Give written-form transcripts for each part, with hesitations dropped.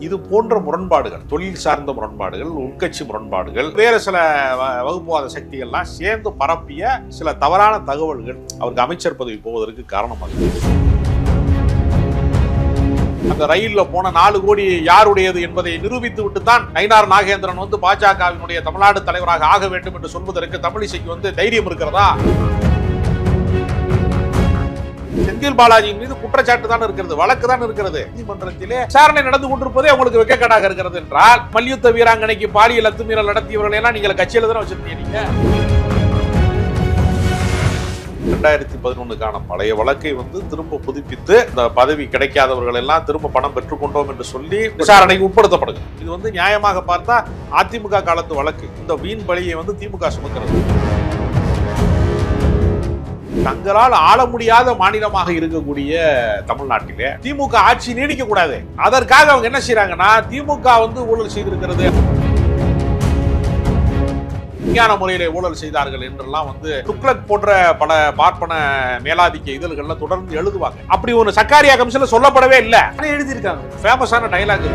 இது போன்ற முரண்பாடுகள், தொழில் சார்ந்த முரண்பாடுகள், உட்கட்சி முரண்பாடுகள், வேறு சில வகுப்புவாத சக்திகள்லாம் சேர்ந்து பரப்பிய சில தவறான தகவல்கள் அவருக்கு அமைச்சர் பதவி போவதற்கு காரணமாக. அந்த ரயில்ல போன 4 கோடி யாருடையது என்பதை நிரூபித்து விட்டுத்தான் நயினார் நாகேந்திரன் பாஜகவினுடைய தமிழ்நாடு தலைவராக ஆக வேண்டும் என்று சொல்வதற்கு தமிழிசைக்கு தைரியம் இருக்கிறதா? செந்தில் பாலாஜியின் மீது குற்றச்சாட்டு தான் இருக்கிறது, வழக்கு தான் இருக்கிறது. நீதிமன்றத்திலே விசாரணை நடந்து கொண்டிருப்பதே உங்களுக்கு வெட்கக்கேடாக இருக்கிறது என்றால், மல்யுத்த வீராங்கனைக்கு பாலியல் அத்துமீறல் நடத்தியவர்கள் எல்லாம் நீங்கள் கட்சியில தானே வச்சிருந்தீங்க. நீங்க 2011க்கான பழைய வழக்கை திரும்ப புதுப்பித்து இந்த பதவி கிடைக்காதவர்கள் எல்லாம் திரும்ப பணம் பெற்றுக்கொண்டோம் என்று சொல்லி விசாரணைக்கு உட்படுத்தப்படுது. இது நியாயமாக பார்த்தா அதிமுக காலத்து வழக்கு. இந்த வீண் பழியை திமுக சுமக்கிறது. தங்களால் ஆள முடியாத மாநிலமாக இருக்கக்கூடிய தமிழ்நாட்டிலே திமுக ஆட்சி நீடிக்க கூடாது. அதற்காக அவங்க என்ன செய்யறாங்கன்னா, திமுக ஊழல் செய்திருக்கிறது, விஞ்ஞான முறையிலே ஊழல் செய்தார்கள் என்றெல்லாம் துக்ளக் போன்ற பல பார்ப்பன மேலாதிக்க இதழ்கள்ல தொடர்ந்து எழுதுவாங்க. அப்படி ஒரு சக்காரியா கமிஷன்ல சொல்லப்படவே இல்லை, எழுதியிருக்காங்க. ஃபேமஸான டைலாக்.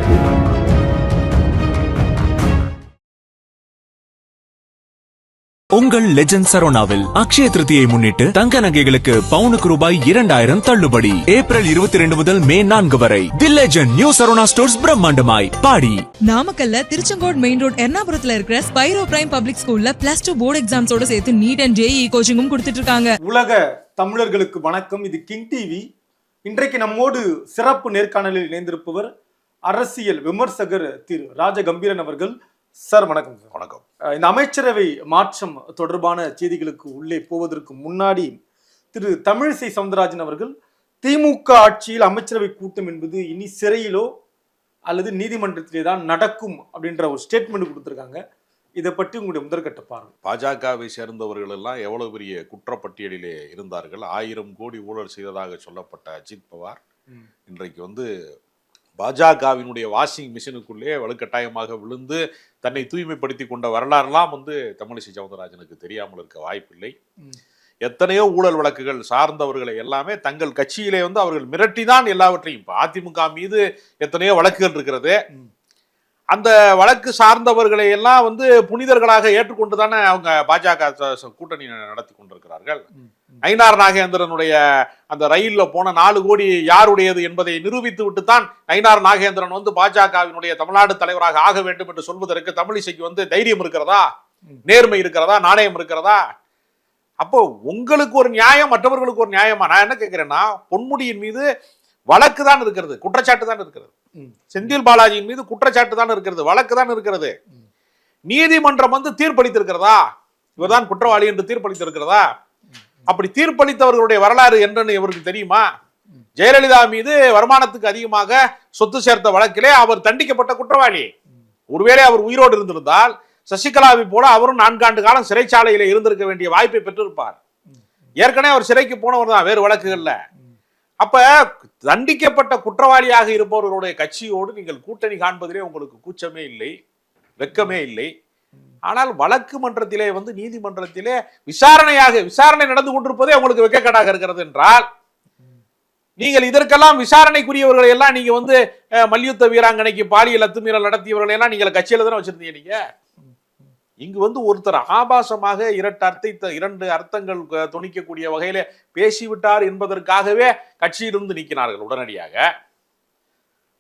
உங்கள் லெஜண்ட் சரோனாவில் அக்ஷய திருதியை முன்னிட்டு தங்க நகைகளுக்கு பவுனுக்கு ரூபாய் 2000 தள்ளுபடி. ஏப்ரல் 22 முதல் மே 4 வரை the legend new Saravana stores பிரம்மாண்டமாய் பாடி. நாமக்கல்ல திருச்செங்கோடு மெயின் ரோட் எர்ணாபுரத்துல இருக்கிற ஸ்பைரோ பிரைம் பப்ளிக் ஸ்கூல்ல +2 போர்டு எக்ஸாம்ஸோட சேர்த்து நீட் அண்ட் ஜேஇ கோச்சிங்கும் கொடுத்துட்டு இருக்காங்க. உலக தமிழர்களுக்கு வணக்கம். இது கிங் டிவி. இன்றைக்கு நம்மோடு சிறப்பு நேர்காணலில் இணைந்திருப்பவர் அரசியல் விமர்சகர் திரு ராஜகம்பீரன் அவர்கள். சார் வணக்கம். வணக்கம். இந்த அமைச்சரவை மாற்றம் தொடர்பான செய்திகளுக்கு உள்ளே போவதற்கு முன்னாடி திரு தமிழிசை சவுந்தரராஜன் அவர்கள் திமுக ஆட்சியில் அமைச்சரவை கூட்டம் என்பது இனி சிறையிலோ அல்லது நீதிமன்றத்திலே தான் நடக்கும் அப்படின்ற ஒரு ஸ்டேட்மெண்ட் கொடுத்திருக்காங்க. இதை பற்றி உங்களுடைய முதற்கட்ட பார்வை. பாஜகவை சேர்ந்தவர்கள் எல்லாம் எவ்வளவு பெரிய குற்றப்பட்டியலிலே இருந்தார்கள். 1000 கோடி ஊழல் செய்ததாக சொல்லப்பட்ட அஜித் பவார் இன்றைக்கு பாஜகவினுடைய வாஷிங் மிஷினுக்குள்ளே வலுக்கட்டாயமாக விழுந்து தன்னை தூய்மைப்படுத்தி கொண்ட வரலாறுலாம் தமிழிசை சவுந்தரராஜனுக்கு தெரியாமல் இருக்க வாய்ப்பில்லை. எத்தனையோ ஊழல் வழக்குகள் சார்ந்தவர்களை எல்லாமே தங்கள் கட்சியிலே அவர்கள் மிரட்டிதான் எல்லாவற்றையும். இப்போ அதிமுக மீது எத்தனையோ வழக்குகள் இருக்கிறது. அந்த வழக்கு சார்ந்தவர்களை எல்லாம் புனிதர்களாக ஏற்றுக்கொண்டு தானே அவங்க பாஜக கூட்டணி நடத்தி கொண்டிருக்கிறார்கள். நயினார் நாகேந்திரனுடைய அந்த ரயில்ல போன 4 கோடி யாருடையது என்பதை நிரூபித்து விட்டுத்தான் நயினார் நாகேந்திரன் பாஜகவினுடைய தமிழ்நாடு தலைவராக ஆக வேண்டும் என்று சொல்வதற்கு தமிழிசைக்கு தைரியம் இருக்கிறதா, நேர்மை இருக்கிறதா, நாணயம் இருக்கிறதா? அப்போ உங்களுக்கு ஒரு நியாயம், மற்றவர்களுக்கு ஒரு நியாயமா? நான் என்ன கேட்கிறேன்னா, பொன்முடியின் மீது வழக்கு தான் இருக்கிறது, குற்றச்சாட்டு தான் இருக்கிறது. செந்தில் பாலாஜியின் மீது குற்றச்சாட்டு தான் இருக்கிறது, வழக்கு தான் இருக்கிறது. நீதிமன்றம் தீர்ப்பளித்திருக்கிறதா? இவர்தான் குற்றவாளி என்று தீர்ப்பளித்திருக்கிறதா? அப்படி தீர்ப்பளித்தவர்களுடைய வரலாறு என்னன்னு இவருக்கு தெரியுமா? ஜெயலலிதா மீது வருமானத்துக்கு அதிகமாக சொத்து சேர்த்த வழக்கிலே அவர் தண்டிக்கப்பட்ட குற்றவாளி. ஒருவேளை அவர் உயிரோடு இருந்திருந்தால் சசிகலாவை போல அவரும் 4 ஆண்டு காலம் சிறைச்சாலையில இருந்திருக்க வேண்டிய வாய்ப்பை பெற்றிருப்பார். ஏற்கனவே அவர் சிறைக்கு போனவர் தான் வேறு வழக்குகள்ல. அப்ப தண்டிக்கப்பட்ட குற்றவாளியாக இருப்பவர்களுடைய கட்சியோடு நீங்கள் கூட்டணி காண்பதிலே உங்களுக்கு கூச்சமே இல்லை, வெக்கமே இல்லை. ஆனால் வழக்கு மன்றத்திலே நீதிமன்றத்திலே விசாரணை நடந்து கொண்டிருப்பதே உங்களுக்கு வெட்கக்கேடாக இருக்கிறது என்றால், நீங்கள் இதற்கெல்லாம் விசாரணைக்குரியவர்களை எல்லாம் நீங்க மல்யுத்த வீராங்கனைக்கு பாலியல் அத்துமீறல் நடத்தியவர்களை எல்லாம் நீங்கள் கட்சியில தானே வச்சிருந்தீங்க. நீங்க இங்கு ஒருத்தர் ஆபாசமாக 2 அர்த்தங்கள் துணிக்கக்கூடிய வகையில பேசிவிட்டார் என்பதற்காகவே கட்சியிலிருந்து நீக்கினார்கள் உடனடியாக.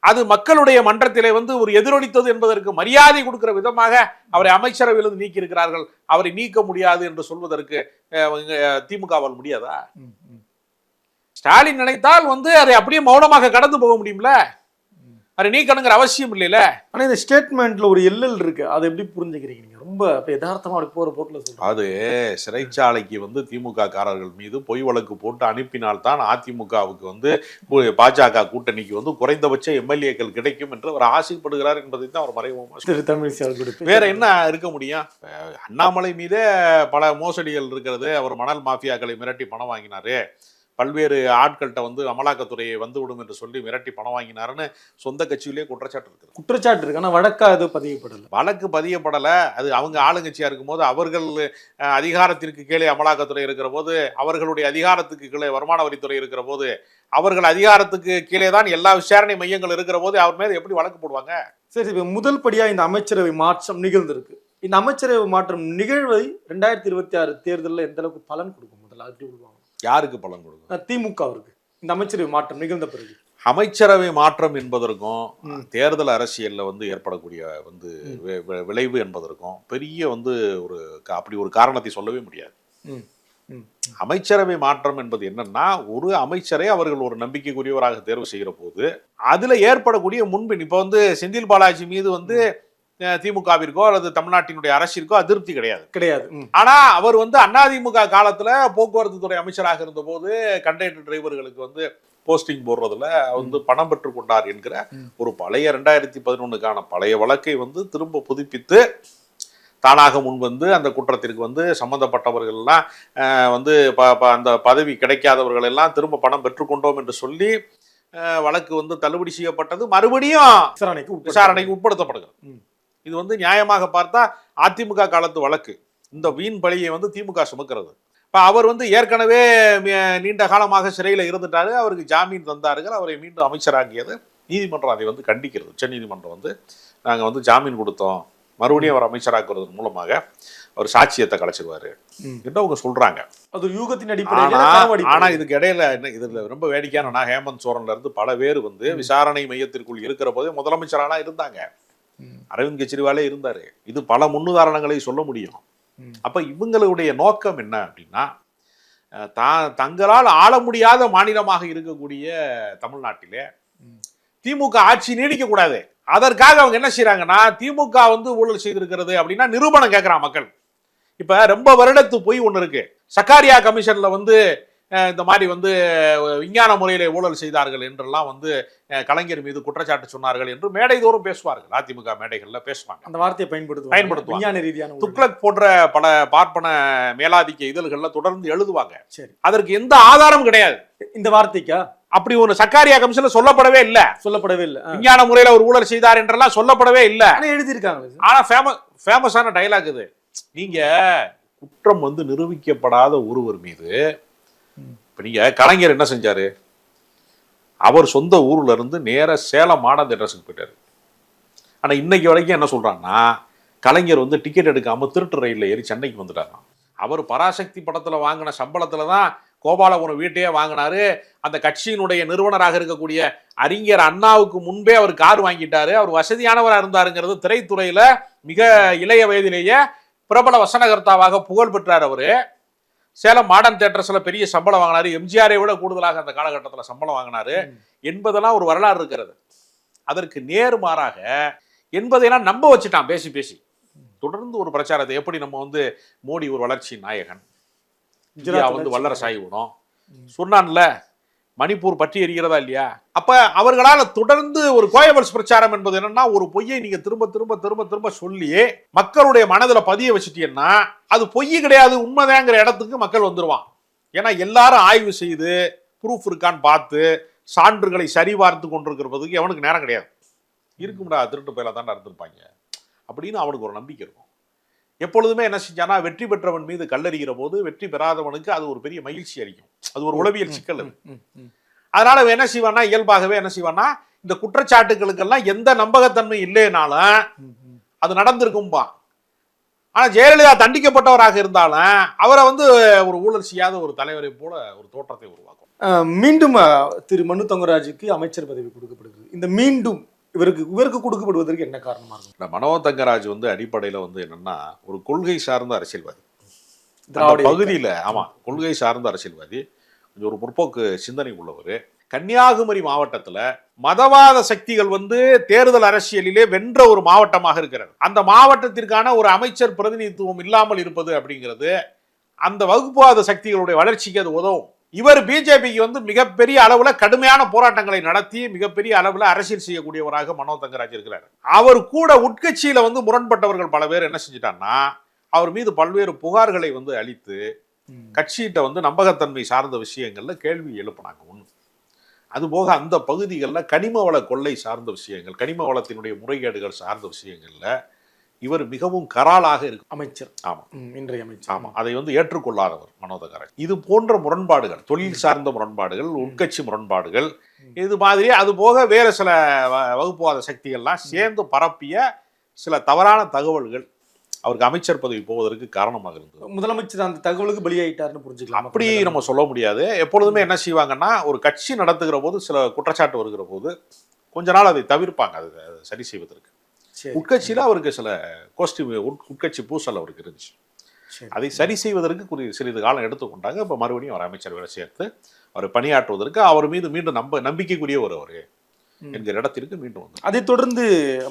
அது மக்களுடைய மன்றத்திலே ஒரு எதிரொலித்தது என்பதற்கு மரியாதை கொடுக்கிற விதமாக அவரை அமைச்சரவையிலிருந்து நீக்கி இருக்கிறார்கள். அவரை நீக்க முடியாது என்று சொல்வதற்கு திமுகவால் முடியாதா? ஸ்டாலின் நினைத்தால் அதை அப்படியே மௌனமாக கடந்து போக முடியும்ல. அதை நீக்கணுங்கிற அவசியம் இல்லைல்ல. ஆனா இந்த ஸ்டேட்மெண்ட்ல ஒரு எல்எல் இருக்கு, அதை எப்படி புரிஞ்சுக்கிறீங்க? ரொம்ப யதார்த்தமா அப்படி போற போக்குல சொல்றேன். அது சிறைச்சாலைக்கு திமுக காரர்கள் மீது பொய் வழக்கு போட்டு அனுப்பினால்தான் அதிமுகவுக்கு பாஜக கூட்டணிக்கு குறைந்தபட்ச எம்எல்ஏக்கள் கிடைக்கும் என்று அவர் ஆசைப்படுகிறார் என்பதை தான் அவர் மறைமுகமாக. வேற என்ன இருக்க முடியும்? அண்ணாமலை மீதே பல மோசடிகள் இருக்கிறது. அவர் மணல் மாஃபியாக்களை மிரட்டி பணம் வாங்கினாரு, பல்வேறு ஆட்கள்கிட்ட அமலாக்கத்துறையை விடும் என்று சொல்லி மிரட்டி பணம் வாங்கினாருன்னு சொந்த கட்சியிலேயே குற்றச்சாட்டு இருக்கு. ஆனால் வழக்கா அது பதியப்படலை. வழக்கு பதியப்படலை. அது அவங்க ஆளுங்கட்சியா இருக்கும் போது, அவர்கள் அதிகாரத்திற்கு கீழே அமலாக்கத்துறை இருக்கிற போது, அவர்களுடைய அதிகாரத்துக்கு கீழே வருமான வரித்துறை இருக்கிற போது அவர்கள் அதிகாரத்துக்கு கீழே தான் எல்லா விசாரணை மையங்கள் இருக்கிற போது அவர் மேல எப்படி வழக்கு போடுவாங்க? சரி, இப்ப முதல் படியா இந்த அமைச்சரவை மாற்றம் நிகழ்ந்திருக்கு. இந்த அமைச்சரவை மாற்றம் நிகழ்வை 2026 தேர்தலில் எந்த அளவுக்கு பலன் கொடுக்கும்? முதல்ல அது விடுவாங்க. யாருக்கு பலன் கொடுக்கும்? திமுகவிற்கு இந்த அமைச்சரவை மாற்றம் நிகழ்ந்த பிறகு. அமைச்சரவை மாற்றம் என்பதற்கும் தேர்தல் அரசியல்ல வந்து ஏற்படக்கூடிய வந்து விளைவு என்பதற்கும் பெரிய வந்து அப்படி ஒரு காரணத்தை சொல்லவே முடியாது. அமைச்சரவை மாற்றம் என்பது என்னன்னா, ஒரு அமைச்சரை அவர்கள் ஒரு நம்பிக்கைக்குரியவராக தேர்வு செய்கிற போது அதுல ஏற்படக்கூடிய முன்பின், இப்ப வந்து செந்தில் பாலாஜி மீது வந்து திமுகவிற்கோ அல்லது தமிழ்நாட்டினுடைய அரசிற்கோ அதிருப்தி கிடையாது. ஆனா அவர் வந்து அதிமுக காலத்துல போக்குவரத்து துறை அமைச்சராக இருந்த போது கண்டக்டர் டிரைவர்களுக்கு வந்து போஸ்டிங் போடுறதுல வந்து பணம் பெற்றுக் கொண்டார் என்கிற ஒரு பழைய 2011க்கான பழைய வழக்கை வந்து திரும்ப புதுப்பித்து தானாக முன் வந்து அந்த குற்றத்திற்கு வந்து சம்பந்தப்பட்டவர்கள்லாம் வந்து அந்த பதவி கிடைக்காதவர்கள் எல்லாம் திரும்ப பணம் பெற்றுக்கொண்டோம் என்று சொல்லி வழக்கு வந்து தள்ளுபடி செய்யப்பட்டது. மறுபடியும் விசாரணைக்கு உட்படுத்தப்படுகிறது. இது வந்து நியாயமாக பார்த்தா அதிமுக காலத்து வழக்கு. இந்த வீண் பழியை வந்து திமுக சுமக்கிறது. இப்போ அவர் வந்து ஏற்கனவே நீண்ட காலமாக சிறையில் இருந்துட்டாரு, அவருக்கு ஜாமீன் தந்தார்கள், அவரை மீண்டும் அமைச்சராகியது நீதிமன்றம் அதை வந்து கண்டிக்கிறது. உச்ச நீதிமன்றம் வந்து நாங்கள் வந்து ஜாமீன் கொடுத்தோம், மறுபடியும் அவர் அமைச்சராக்குறது மூலமாக அவர் சாட்சியத்தை கலைச்சிருவாரு என்று அவங்க சொல்றாங்க. அது யூகத்தின் அடிப்படையில். ஆனா இதுக்கு இடையில இதுல ரொம்ப வேடிக்கையான, ஹேமந்த் சோரன்ல இருந்து பல பேர் வந்து விசாரணை மையத்திற்குள் இருக்கிற போதே முதலமைச்சரானா இருந்தாங்க. அரவிந்த் கெஜ்ரிவாலே இருந்தாரு. இது பல முன்னுதாரணங்களை சொல்ல முடியும். அப்ப இவங்களுடைய நோக்கம் என்ன அப்படின்னா, தங்களால் ஆள முடியாத மாநிலமாக இருக்கக்கூடிய தமிழ்நாட்டிலே திமுக ஆட்சி நீடிக்க கூடாது. அதற்காக அவங்க என்ன செய்யறாங்கன்னா, திமுக வந்து ஊழல் செய்திருக்கிறது அப்படின்னா நிரூபணம் கேட்கிறான் மக்கள். இப்ப ரொம்ப வருடத்து போய் ஒண்ணு இருக்கு. சக்காரியா கமிஷன்ல வந்து இந்த மாதிரி வந்து விஞ்ஞான முறையில ஊழல் செய்தார்கள் என்றெல்லாம் வந்து கலைஞர் மீது குற்றச்சாட்டு சொன்னார்கள் என்று மேடை தோறும் பேசுவார்கள். அதிமுக மேடைகள்ல பேசுவாங்க, அந்த வார்த்தையை பயன்படுத்துவாங்க. துக்ளக் போன்ற பல பார்ப்பன மேலாதிக்க இதழ்கள்ல தொடர்ந்து எழுதுவாங்க. அதற்கு எந்த ஆதாரம் கிடையாது. இந்த வார்த்தைக்கா அப்படி ஒரு சக்காரியா கமிஷன்ல சொல்லப்படவே இல்லை. விஞ்ஞான முறையில ஒரு ஊழல் செய்தார் என்றெல்லாம் சொல்லப்படவே இல்லை. எழுதியிருக்காங்க. ஆனா ஃபேமஸான டைலாக் இது. நீங்க குற்றம் வந்து நிரூபிக்கப்படாத ஒருவர் மீது, இப்ப நீங்க கலைஞர் என்ன செஞ்சாரு, அவர் சொந்த ஊர்ல இருந்து நேர சேலம் மாடல் அட்ரஸுக்கு போயிட்டாரு. ஆனா இன்னைக்கு வரைக்கும் என்ன சொல்றாங்கன்னா, கலைஞர் வந்து டிக்கெட் எடுக்காம திருட்டு ரயில்ல ஏறி சென்னைக்கு வந்துட்டாராம். அவர் பராசக்தி படத்துல வாங்கின சம்பளத்துல தான் கோபாலபுரம் வீட்டையே வாங்கினாரு. அந்த கட்சியினுடைய நிறுவனராக இருக்கக்கூடிய அறிஞர் அண்ணாவுக்கு முன்பே அவர் கார் வாங்கிட்டாரு. அவர் வசதியானவராக இருந்தாருங்கிறது திரைத்துறையில மிக இளைய வயதிலேயே பிரபல வசனகர்த்தாவாக புகழ் பெற்றார். அவரு சேலம் மாடர்ன் தியேட்டர்ஸ்ல பெரிய சம்பளம் வாங்கினாரு. எம்ஜிஆரை விட கூடுதலாக அந்த காலகட்டத்தில் சம்பளம் வாங்கினாரு என்பதெல்லாம் ஒரு வரலாறு இருக்கிறது. அதற்கு நேர்மாறாக என்பதையெல்லாம் நம்ப வச்சுட்டான் பேசி பேசி. தொடர்ந்து ஒரு பிரச்சாரத்தை, எப்படி நம்ம வந்து மோடி ஒரு வளர்ச்சி நாயகன், இந்தியா வந்து வல்லரசாகி விடும் சொன்னான்ல, மணிப்பூர் பற்றி எரிகிறதா இல்லையா? அப்ப அவர்களால் தொடர்ந்து ஒரு கோயபல்ஸ் பிரச்சாரம் என்பது என்னன்னா, ஒரு பொய்யை நீங்க திரும்ப திரும்ப திரும்ப திரும்ப சொல்லி மக்களுடைய மனதில் பதிய வச்சுட்டீங்கன்னா அது பொய் கிடையாது, உண்மைதாங்கிற இடத்துக்கு மக்கள் வந்துருவான். ஏன்னா எல்லாரும் ஆய்வு செய்து ப்ரூஃப் இருக்கான்னு பார்த்து சான்றுகளை சரிபார்த்து கொண்டிருக்கிறதுக்கு எவனுக்கு நேரம் கிடையாது. இருக்கும்டா, திருட்டு பயில தான் இருந்திருப்பாங்க அப்படின்னு அவனுக்கு ஒரு நம்பிக்கை இருக்கும். எப்பொழுதுமே என்ன செஞ்சானா, வெற்றி பெற்றவன் மீது கல்லறிகிற போது வெற்றி பெறாதவனுக்கு அது ஒரு பெரிய மகிழ்ச்சி அளிக்கும். அது ஒரு உளவியல் சிக்கல். அதனால அவன் என்ன செய்வான்னா, இயல்பாகவே என்ன செய்வான்னா, இந்த குற்றச்சாட்டுகளுக்கெல்லாம் எந்த நம்பகத்தன்மை இல்லைனாலும் அது நடந்திருக்கும்பா. ஆனா ஜெயலலிதா தண்டிக்கப்பட்டவராக இருந்தாலும் அவரை வந்து ஒரு ஊழல் செய்யாத ஒரு தலைவரை போல ஒரு தோற்றத்தை உருவாக்கும். மீண்டும் திரு மனு தங்கராஜுக்கு அமைச்சர் பதவி கொடுக்கப்படுகிறது. இந்த மீண்டும் இவருக்கு கொடுக்கப்படுவதற்கு என்ன காரணமா இருக்கும்? மனோ தங்கராஜ் வந்து அடிப்படையில வந்து என்னன்னா, ஒரு கொள்கை சார்ந்த அரசியல்வாதி. பகுதியில கொள்கை சார்ந்த அரசியல்வாதி, கொஞ்சம் ஒரு முற்போக்கு சிந்தனை உள்ளவர். கன்னியாகுமரி மாவட்டத்துல மதவாத சக்திகள் வந்து தேர்தல் அரசியலிலே வென்ற ஒரு மாவட்டமாக இருக்கிறது. அந்த மாவட்டத்திற்கான ஒரு அமைச்சர் பிரதிநிதித்துவம் இல்லாமல் இருப்பது அப்படிங்கிறது அந்த வகுப்புவாத சக்திகளுடைய வளர்ச்சிக்கு அது உதவும். இவர் பிஜேபிக்கு வந்து மிகப்பெரிய அளவுல கடுமையான போராட்டங்களை நடத்தி மிகப்பெரிய அளவுல அரசியல் செய்யக்கூடியவராக மனோ தங்கராஜ் இருக்கிறார். அவர் கூட உட்கட்சியில வந்து முரண்பட்டவர்கள் பல பேர் என்ன செஞ்சிட்டான்னா, அவர் மீது பல்வேறு புகார்களை வந்து அளித்து கட்சியிட்ட வந்து நம்பகத்தன்மை சார்ந்த விஷயங்கள்ல கேள்வி எழுப்பினாங்க. ஒண்ணு. அதுபோக அந்த பகுதிகளில் கனிம வள கொள்ளை சார்ந்த விஷயங்கள், கனிம வளத்தினுடைய முறைகேடுகள் சார்ந்த விஷயங்கள்ல இவர் மிகவும் கராளாக இருக்கு அமைச்சர். ஆமா இன்றைய அமைச்சர். ஆமா, அதை வந்து ஏற்றுக்கொள்ளாதவர் மனோதகரன். இது போன்ற முரண்பாடுகள், தொழில் சார்ந்த முரண்பாடுகள், உட்கட்சி முரண்பாடுகள், இது மாதிரி அது போக வேற சில வகுப்புவாத சக்திகள்லாம் சேர்ந்து பரப்பிய சில தவறான தகவல்கள் அவருக்கு அமைச்சர் பதவி போவதற்கு காரணமாக இருந்தது. முதலமைச்சர் அந்த தகவலுக்கு பலியாயிட்டாருன்னு புரிஞ்சுக்கலாம். அப்படி நம்ம சொல்ல முடியாது. எப்பொழுதுமே என்ன செய்வாங்கன்னா, ஒரு கட்சி நடத்துகிற போது சில குற்றச்சாட்டு வருகிற போது கொஞ்ச நாள் அதை தவிர்ப்பாங்க, அதை சரி செய்வதற்கு. உட்கட்சியில அவருக்கு சில உட்கட்சி பூசல் அவருக்கு இருந்துச்சு. அதை சரி செய்வதற்கு சிறிது காலம் எடுத்துக்கொண்டாங்க. இப்போ மறுபடியும் அவர் அமைச்சர் வேலை சேர்த்து அவர் பணியாற்றுவதற்கு அவர் மீது மீண்டும் நம்பிக்கைக்குரிய ஒரு என்கிற இடத்திற்கு மீண்டும் வந்து அதை தொடர்ந்து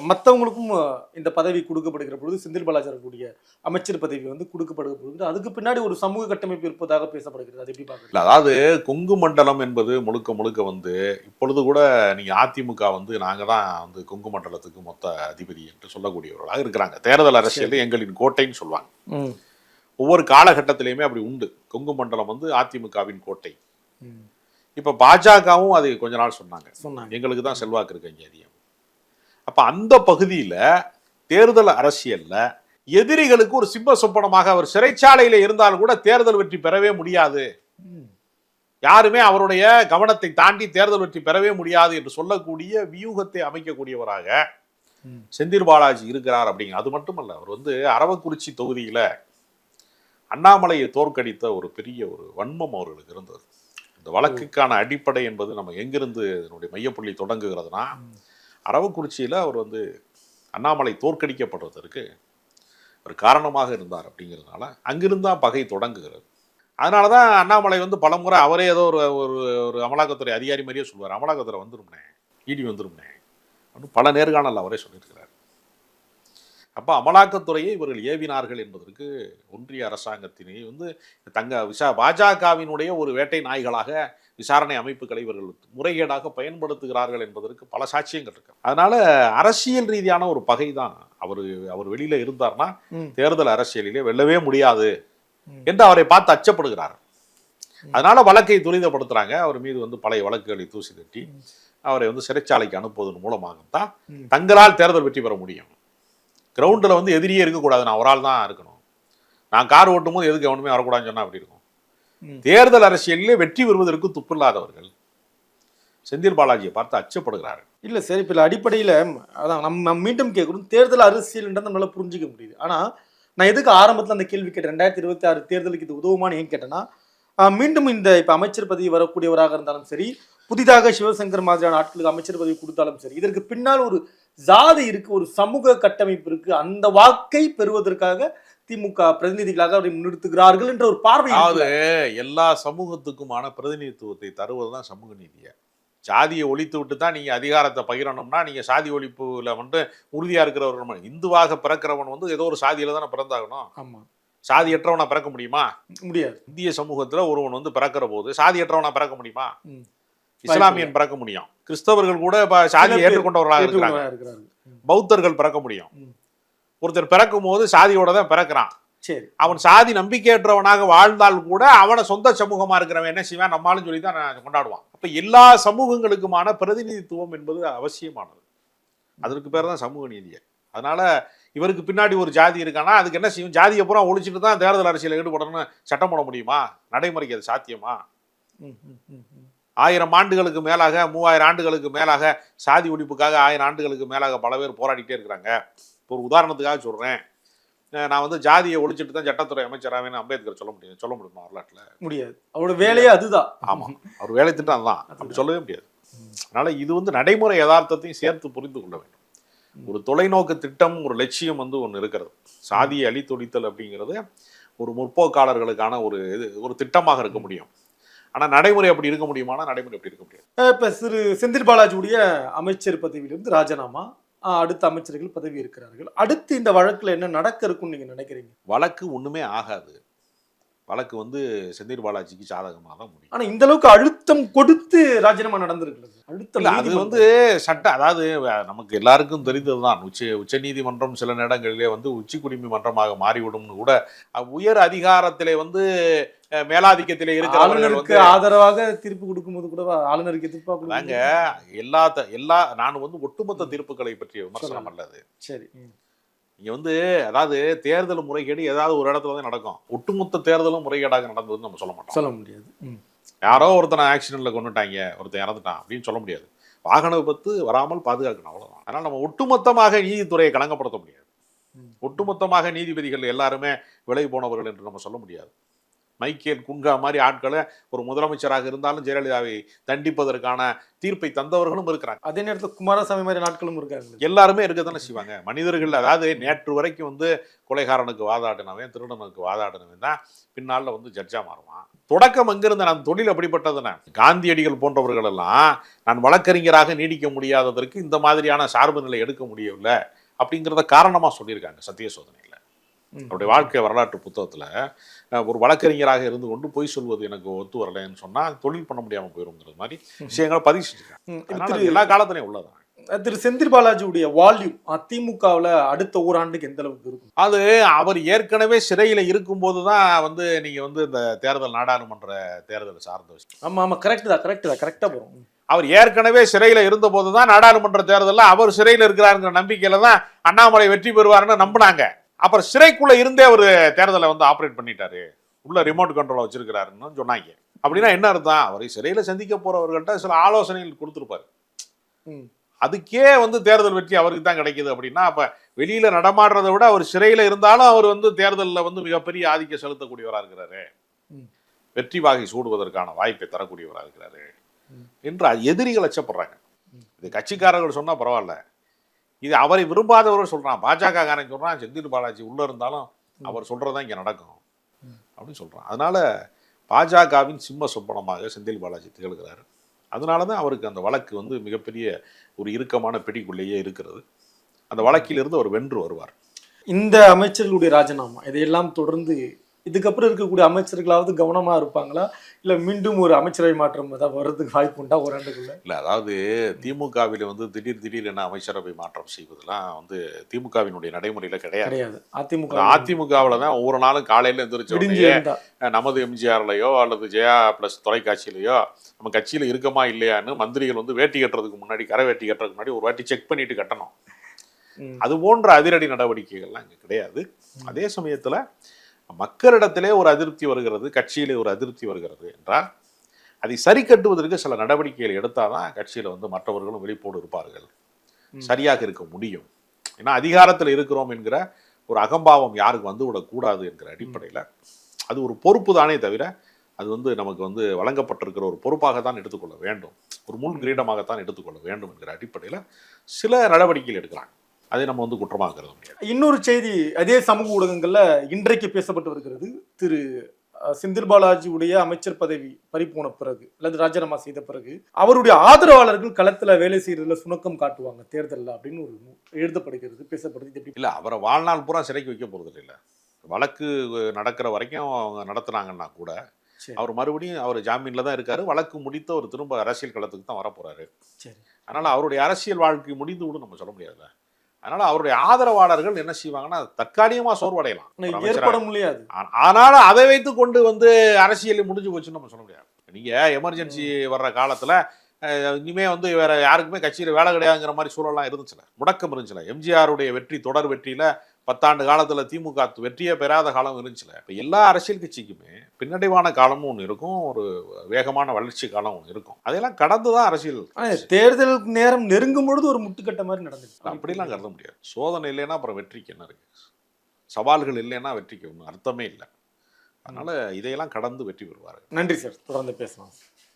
மற்றவங்களுக்கும் இந்த பதவி கொடுக்கப்படுகிற பொழுது செந்தில் பாலாஜி கூடிய அமைச்சர் பதவி வந்து கொடுக்கப்படுகிற பொழுது அதுக்கு பின்னாடி ஒரு சமூக கட்டமைப்பு இருப்பதாக பேசப்படுகிறது. அது எப்படி பார்க்குறது? அதாவது கொங்கு மண்டலம் என்பது முழுக்க வந்து இப்பொழுது கூட நீங்க அதிமுக வந்து நாங்க தான் வந்து கொங்கு மண்டலத்துக்கு மொத்த அதிபதி என்று சொல்லக்கூடியவர்களாக இருக்கிறாங்க. தேர்தல் அரசியல் எங்களின் கோட்டைன்னு சொல்லுவாங்க. ஒவ்வொரு காலகட்டத்திலையுமே அப்படி உண்டு. கொங்கு மண்டலம் வந்து அதிமுகவின் கோட்டை. இப்ப பாஜகவும் அது கொஞ்ச நாள் சொன்னாங்க, எங்களுக்கு தான் செல்வாக்கு இருக்கு இங்க அதிகம். அப்ப அந்த பகுதியில தேர்தல் அரசியல்ல எதிரிகளுக்கு ஒரு சிம்ம சொப்பனமாக அவர் சிறைச்சாலையில இருந்தாலும் கூட தேர்தல் வெற்றி பெறவே முடியாது, யாருமே அவருடைய கவனத்தை தாண்டி தேர்தல் வெற்றி பெறவே முடியாது என்று சொல்லக்கூடிய வியூகத்தை அமைக்கக்கூடியவராக செந்தில் பாலாஜி இருக்கிறார். அப்படிங்க அது மட்டுமல்ல, அவர் வந்து அரவக்குறிச்சி தொகுதியில அண்ணாமலையை தோற்கடித்த ஒரு பெரிய ஒரு வன்மம் அவர்களுக்கு இருந்தது. இந்த வழக்குக்கான அடிப்படை என்பது நம்ம எங்கிருந்து இதனுடைய மையப்புள்ளி தொடங்குகிறதுனா, அரவக்குறிச்சியில் அவர் வந்து அண்ணாமலை தோற்கடிக்கப்படுவதற்கு ஒரு காரணமாக இருந்தார் அப்படிங்கிறதுனால அங்கிருந்தா பகை தொடங்குகிறது. அதனால தான் அண்ணாமலை வந்து பலமுறை அவரே ஏதோ ஒரு அமலாக்கத்துறை அதிகாரி மாதிரியே சொல்லுவார், அமலாக்கத்துறை வந்துரும்னே, இடி வந்துரும்னே அப்படின்னு பல நேர்காணல் அவரே சொல்லியிருக்கிறார். அப்போ அமலாக்கத்துறையை இவர்கள் ஏவினார்கள் என்பதற்கு ஒன்றிய அரசாங்கத்தினை வந்து பாஜகவினுடைய ஒரு வேட்டை நாய்களாக விசாரணை அமைப்புகளை இவர்கள் முறைகேடாக பயன்படுத்துகிறார்கள் என்பதற்கு பல சாட்சியங்கள் இருக்கு. அதனால அரசியல் ரீதியான ஒரு பகை தான். அவர் வெளியில இருந்தார்னா தேர்தல் அரசியலிலே வெல்லவே முடியாது என்று அவரை பார்த்து அச்சப்படுகிறார். அதனால வழக்கை துரிதப்படுத்துறாங்க. அவர் மீது வந்து பழைய வழக்குகளை தூசி தட்டி அவரை வந்து சிறைச்சாலைக்கு அனுப்புவதன் மூலமாகத்தான் தங்களால் தேர்தல் வெற்றி பெற முடியும். கிரவுண்டில் வந்து எதிரியே இருக்கக்கூடாது, நான் ஒரு ஆள் தான் இருக்கணும், நான் கார் ஓட்டும் போது எதுக்கு எவனுமே வரக்கூடாதுன்னு சொன்னா அப்படி இருக்கும். தேர்தல் அரசியலிலே வெற்றி பெறுவதற்கு துப்பில்லாதவர்கள் செந்தில் பாலாஜியை பார்த்து அச்சப்படுகிறார்கள். இல்லை சரி, இப்போ அடிப்படையில் அதான் நம்ம மீண்டும் கேட்கணும், தேர்தல் அரசியல்ன்றது நம்மளால புரிஞ்சிக்க முடியுது. ஆனால் நான் எதுக்கு ஆரம்பத்தில் அந்த கேள்வி கேட்டேன், 2026 தேர்தலுக்கு இது உதவுமான்னு ஏன் கேட்டேன்னா, மீண்டும் இந்த இப்போ அமைச்சர் பதவி வரக்கூடியவராக இருந்தாலும் சரி, புதிதாக சிவசங்கர் மாதிரியான ஆட்களுக்கு அமைச்சர் பதவி கொடுத்தாலும் சரி, இதற்கு பின்னால் ஒரு ஜாதி இருக்கு, ஒரு சமூக கட்டமைப்பு இருக்கு. அந்த வாக்கை பெறுவதற்காக திமுக பிரதிநிதிகளாக அவரை முன்னிறுத்துகிறார்கள் என்ற ஒரு பார்வை. அதாவது எல்லா சமூகத்துக்குமான பிரதிநிதித்துவத்தை தருவதுதான் சமூக நீதியை. சாதியை ஒழித்து விட்டு தான் நீங்க அதிகாரத்தை பகிரணும்னா நீங்க சாதி ஒழிப்புல வந்து உறுதியா இருக்கிறவர்கள். இந்துவாக பிறக்கிறவன் வந்து ஏதோ ஒரு சாதியில தானே பிறந்தாகணும். ஆமா, சாதியற்றவனா பிறக்க முடியுமா? முடியாது. இந்திய சமூகத்துல ஒருவன் வந்து பிறக்கிற போது சாதியற்றவனா பிறக்க முடியுமா? இஸ்லாமியன் பிறக்க முடியும், கிறிஸ்தவர்கள் கூட சாதியை ஏற்றுக்கொண்டவர்களாக இருக்கிறாங்க, பௌத்தர்கள் பிறக்க முடியும். ஒருத்தர் பிறக்கும் போது சாதியோட தான் பிறக்கிறான். சரி, அவன் சாதி நம்பிக்கையற்றவனாக வாழ்ந்தால் கூட அவனை சொந்த சமூகமா இருக்கிறவன் என்ன செய்வான், நம்மளும் சொல்லி தான் கொண்டாடுவான். அப்ப எல்லா சமூகங்களுக்குமான பிரதிநிதித்துவம் என்பது அவசியமானது. அதற்கு பேர் தான் சமூக நீதியை. அதனால இவருக்கு பின்னாடி ஒரு ஜாதி இருக்கானா அதுக்கு என்ன செய்யும், ஜாதியை பூரா ஒழிச்சுட்டு தான் தேர்தல் அரசியல் ஈடுபடணும்னு சட்டம் போட முடியுமா? நடைமுறைக்கு அது சாத்தியமா? 1000 ஆண்டுகளுக்கு மேலாக 3000 ஆண்டுகளுக்கு மேலாக சாதி ஒழிப்புக்காக 1000 ஆண்டுகளுக்கு மேலாக பல பேர் போராடிட்டே இருக்கிறாங்க. ஒரு உதாரணத்துக்காக சொல்றேன், நான் வந்து ஜாதியை ஒழிச்சிட்டு தான் சட்டத்துறை அமைச்சராகவேன்னு அம்பேத்கர் சொல்ல முடியுமா? வரலாற்றுல முடியாது. அவரோட வேலையே அதுதான். ஆமா, அவர் வேலை திட்டம் அதுதான், அப்படி சொல்லவே முடியாது. அதனால இது வந்து நடைமுறை யதார்த்தத்தையும் சேர்த்து புரிந்து கொள்ள வேண்டும். ஒரு தொலைநோக்கு திட்டம், ஒரு லட்சியம் வந்து ஒன்று இருக்கிறது. சாதியை அழித்தொழித்தல் அப்படிங்கிறது ஒரு முற்போக்காளர்களுக்கான ஒரு திட்டமாக இருக்க முடியும். ஆனா நடைமுறை அப்படி இருக்க முடியுமானா நடைமுறை அப்படி இருக்க முடியாது. இப்ப செந்தில் பாலாஜியுடைய அமைச்சர் பதவியிலிருந்து ராஜினாமா, அடுத்த அமைச்சர்கள் பதவி இருக்கிறார்கள். அடுத்து இந்த வழக்குல என்ன நடக்க இருக்கும்னு நீங்க நினைக்கிறீங்க? வழக்கு ஒண்ணுமே ஆகாது. வழக்கு வந்து செந்தில் பாலாஜிக்கு சாதகமாக தான் முடியும். ஆனா இந்த அளவுக்கு அழுத்தம் கொடுத்து ராஜினாமா நடந்திருக்கு. அழுத்தம் அது வந்து சட்டம், அதாவது நமக்கு எல்லாருக்கும் தெரிந்ததுதான். உச்ச நீதிமன்றம் சில நேரங்களிலே வந்து உச்சி குடிமை மன்றமாக மாறிவிடும்னு கூட உயர் அதிகாரத்திலே வந்து மேலாதிக்கத்திலே இருக்கிற ஆதரவாக தீர்ப்பு கொடுக்கும்போது கூட ஆளுநருக்கு எதிர்ப்பாங்க. எல்லா நான் வந்து ஒட்டுமொத்த தீர்ப்புகளை பற்றிய விமர்சனம் அல்லது. சரி, இங்க வந்து அதாவது தேர்தல் முறைகேடு ஏதாவது ஒரு இடத்துல தான் நடக்கும். ஒட்டுமொத்த தேர்தலும் முறைகேடாக நடந்ததுன்னு நம்ம சொல்ல மாட்டோம். சொல்ல முடியாது. யாரோ ஒருத்தனை ஆக்சிடென்ட்ல கொண்டுட்டாங்க, ஒருத்தன் இறந்துட்டான் அப்படின்னு சொல்ல முடியாது. வாகன விபத்து வராமல் பாதுகாக்கணும், அவ்வளவுதான். அதனால நம்ம ஒட்டுமொத்தமாக நீதித்துறையை களங்கப்படுத்த முடியாது. ஒட்டுமொத்தமாக நீதிபதிகள் எல்லாருமே விலை போனவர்கள் என்று நம்ம சொல்ல முடியாது. மைக்கேல் குன்கா மாதிரி ஆட்களை ஒரு முதலமைச்சராக இருந்தாலும் ஜெயலலிதாவை தண்டிப்பதற்கான தீர்ப்பை தந்தவர்களும் இருக்கிறாங்க. அதே நேரத்தில் குமாரசாமி மாதிரி நாட்களும் இருக்காங்க. எல்லாருமே இருக்கத்தானே செய்வாங்க. மனிதர்கள் அதாவது நேற்று வரைக்கும் வந்து கொலைகாரனுக்கு வாதாடினவன், திருடனுக்கு வாதாடினவன் தான் பின்னால வந்து ஜட்ஜா மாறுவான். தொடக்கம் அங்கிருந்த நான் தொழில் அப்படிப்பட்டதுன காந்தியடிகள் போன்றவர்கள் எல்லாம் நான் வழக்கறிஞராக நீடிக்க முடியாததற்கு இந்த மாதிரியான சார்பு நிலை எடுக்க முடியவில்லை அப்படிங்கிறத காரணமா சொல்லியிருக்காங்க சத்திய சோதனையில். அவருடைய வாழ்க்கை வரலாற்று புத்தகத்துல ஒரு வழக்கறிஞராக இருந்து கொண்டு பொய் சொல்வது எனக்கு ஒத்து வரலைன்னு சொன்னா தொழில் பண்ண முடியாம போயிருங்கிறது மாதிரி விஷயங்களை பதிவு செஞ்சிருக்காங்க. எல்லா காலத்திலையும் உள்ளதான். திரு செந்தில் பாலாஜியுடைய வால்யூம் அதிமுகவில் அடுத்த ஓராண்டுக்கு எந்த அளவுக்கு இருக்கும்? அது அவர் ஏற்கனவே சிறையில் இருக்கும்போது தான் வந்து நீங்க வந்து இந்த தேர்தல் நாடாளுமன்ற தேர்தல் சார்ந்த விஷயம். ஆமா ஆமா, கரெக்டா போறோம். அவர் ஏற்கனவே சிறையில இருந்த போதுதான் நாடாளுமன்ற தேர்தலில் அவர் சிறையில் இருக்கிறாருங்கிற நம்பிக்கையில தான் அண்ணாமலை வெற்றி பெறுவாருன்னு நம்பினாங்க. அப்புறம் சிறைக்குள்ள இருந்தே ஒரு தேர்தலை வந்து ஆப்ரேட் பண்ணிட்டாரு, உள்ள ரிமோட் கண்ட்ரோலை வச்சிருக்கிறாருன்னு சொன்னாங்க. அப்படின்னா என்ன அர்த்தம்? அவரை சிறையில சந்திக்க போறவர்கள்ட்ட சில ஆலோசனைகள் கொடுத்துருப்பாரு. அதுக்கே வந்து தேர்தல் வெற்றி அவருக்கு தான் கிடைக்குது அப்படின்னா, அப்ப வெளியில நடமாடுறதை விட அவர் சிறையில இருந்தாலும் அவர் வந்து தேர்தலில் வந்து மிகப்பெரிய ஆதிக்கம் செலுத்தக்கூடியவராக இருக்கிறாரு, வெற்றி வாகை சூடுவதற்கான வாய்ப்பை தரக்கூடியவராக இருக்கிறாரு என்று எதிரிகள் அச்சப்படுறாங்க. இது கட்சிக்காரர்கள் சொன்னா பரவாயில்ல, இது அவரை விரும்பாதவர்கள் சொல்றான். பாஜக காரன் சொல்றான் செந்தில் பாலாஜி உள்ள இருந்தாலும் அவர் சொல்றதான் இங்க நடக்கும் அப்படின்னு சொல்றான். அதனால பாஜகவின் சிம்ம சொப்பனமாக செந்தில் பாலாஜி திகழ்கிறார். அதனாலதான் அவருக்கு அந்த வழக்கு வந்து மிகப்பெரிய ஒரு இறுக்கமான பிடிக்குள்ளேயே இருக்கிறது. அந்த வழக்கிலிருந்து அவர் வென்று வருவார். இந்த அமைச்சர்களுடைய ராஜினாமா இதையெல்லாம் தொடர்ந்து இதுக்கப்புறம் இருக்கக்கூடிய அமைச்சர்களாவது கவனமா இருப்பாங்களா, இல்ல மீண்டும் ஒரு அமைச்சரவை மாற்றம் ஏதாவது வர்றதுக்கு வாய்ப்பு உண்டா ஓராண்டுக்குள்ள? இல்ல, அதாவது திமுகவில் வந்து திடீர் என அமைச்சரவை மாற்றம் செய்வதெல்லாம் வந்து திமுகவினுடைய நடைமுறையில கிடையாது. அதிமுகவில் தான் ஒவ்வொரு நாளும் காலையில எந்திரிச்ச நமது எம்ஜிஆர்லயோ அல்லது ஜெயா பிளஸ் தொலைக்காட்சியிலையோ நம்ம கட்சியில இருக்கமா இல்லையான்னு மந்திரிகள் வந்து வேட்டி கட்டுறதுக்கு முன்னாடி, கரை வேட்டி கட்டுறதுக்கு முன்னாடி ஒரு வாட்டி செக் பண்ணிட்டு கட்டணும். அது போன்ற அதிரடி நடவடிக்கைகள்லாம் இங்க கிடையாது. அதே சமயத்துல மக்களிடத்திலே ஒரு அதிருப்தி வருகிறது, கட்சியிலே ஒரு அதிருப்தி வருகிறது என்றால் அதை சரி கட்டுவதற்கு சில நடவடிக்கைகள் எடுத்தாதான் கட்சியில வந்து மற்றவர்களும் விழிப்போடு இருப்பார்கள், சரியாக இருக்க முடியும். ஏன்னா அதிகாரத்தில் இருக்கிறோம் என்கிற ஒரு அகம்பாவம் யாருக்கு வந்து விடக்கூடாது என்கிற அடிப்படையில் அது ஒரு பொறுப்பு தானே தவிர அது வந்து நமக்கு வந்து வழங்கப்பட்டிருக்கிற ஒரு பொறுப்பாக தான் எடுத்துக்கொள்ள வேண்டும், ஒரு முன் கிரீடமாகத்தான் எடுத்துக்கொள்ள வேண்டும் என்கிற அடிப்படையில் சில நடவடிக்கைகள் எடுக்கிறாங்க. அதை நம்ம வந்து குற்றமாக கருத முடியாது. இன்னொரு செய்தி அதே சமூக ஊடகங்கள்ல இன்றைக்கு பேசப்பட்டு வருகிறது. திரு செந்தில் பாலாஜியுடைய அமைச்சர் பதவி பறிபோன பிறகு அல்லது ராஜினாமா செய்த பிறகு அவருடைய ஆதரவாளர்கள் களத்துல வேலை செய்யறதுல சுணக்கம் காட்டுவாங்க தேர்தலில் அப்படின்னு ஒரு எழுதப்படுகிறது, பேசப்படுது. இல்ல, அவரை வாழ்நாள் பூரா சிறைக்கு வைக்க போறது இல்லை. வழக்கு நடக்கிற வரைக்கும் அவங்க நடத்துனாங்கன்னா கூட அவர் மறுபடியும் அவர் ஜாமீன்ல தான் இருக்காரு. வழக்கு முடித்து அவர் திரும்ப அரசியல் களத்துக்கு தான் வரப்போறாரு. அதனால அவருடைய அரசியல் வாழ்க்கை முடிந்து விடும் நம்ம சொல்ல முடியாதுல்ல. அதனால அவருடைய ஆதரவாளர்கள் என்ன செய்வாங்கன்னா தற்காலிகமா சோர்வடையலாம், ஏற்பட முடியாது. ஆனால அதை வைத்து கொண்டு வந்து அரசியல் முடிஞ்சு போச்சுன்னு நம்ம சொல்ல முடியாது. நீங்க எமர்ஜென்சி வர்ற காலத்துல இனிமே வந்து வேற யாருக்குமே கட்சியில வேலை கிடையாதுங்கிற மாதிரி சூழலாம் இருந்துச்சுல, முடக்கம் இருந்துச்சுல. எம்ஜிஆருடைய வெற்றி தொடர் வெற்றியில 10 ஆண்டு காலத்துல திமுக வெற்றியே பெறாத காலம் இருந்துச்சுல. இப்ப எல்லா அரசியல் கட்சிக்குமே பின்னடைவான காலமும் ஒன்று இருக்கும், ஒரு வேகமான வளர்ச்சி காலம் ஒன்று இருக்கும். அதெல்லாம் கடந்துதான் அரசியல். தேர்தல் நேரம் நெருங்கும் பொழுது ஒரு முட்டுக்கட்ட மாதிரி நடந்துச்சு. அப்படிலாம் கருத முடியாது. சோதனை இல்லைன்னா அப்புறம் வெற்றிக்கு என்ன இருக்கு? சவால்கள் இல்லைன்னா வெற்றிக்கு ஒன்றும் அர்த்தமே இல்லை. அதனால இதையெல்லாம் கடந்து வெற்றி பெறுவார்கள். நன்றி சார், தொடர்ந்து பேசலாம்.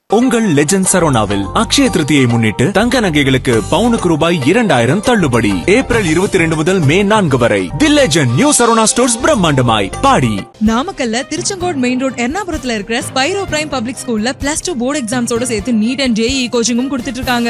உங்கள் லெஜண்ட் சரவணாவில் அக்ஷய திருதியை முன்னிட்டு தங்க நகைகளுக்கு பவுனுக்கு ரூபாய் 2000 தள்ளுபடி. ஏப்ரல் 22 முதல் மே 4 வரை. The legend new Saravana stores பிரம்மாண்டமாய் பாடி. நாமக்கல்ல திருச்செங்கோடு மெயின் ரோட் எர்ணாபுரத்துல இருக்கிற ஸ்பைரோ பிரைம் பப்ளிக் ஸ்கூல்ல +2 போர்டு எக்ஸாம்ஸோட சேர்த்து நீட் அண்ட் JEE கோச்சிங்கும் கொடுத்துட்டு இருக்காங்க.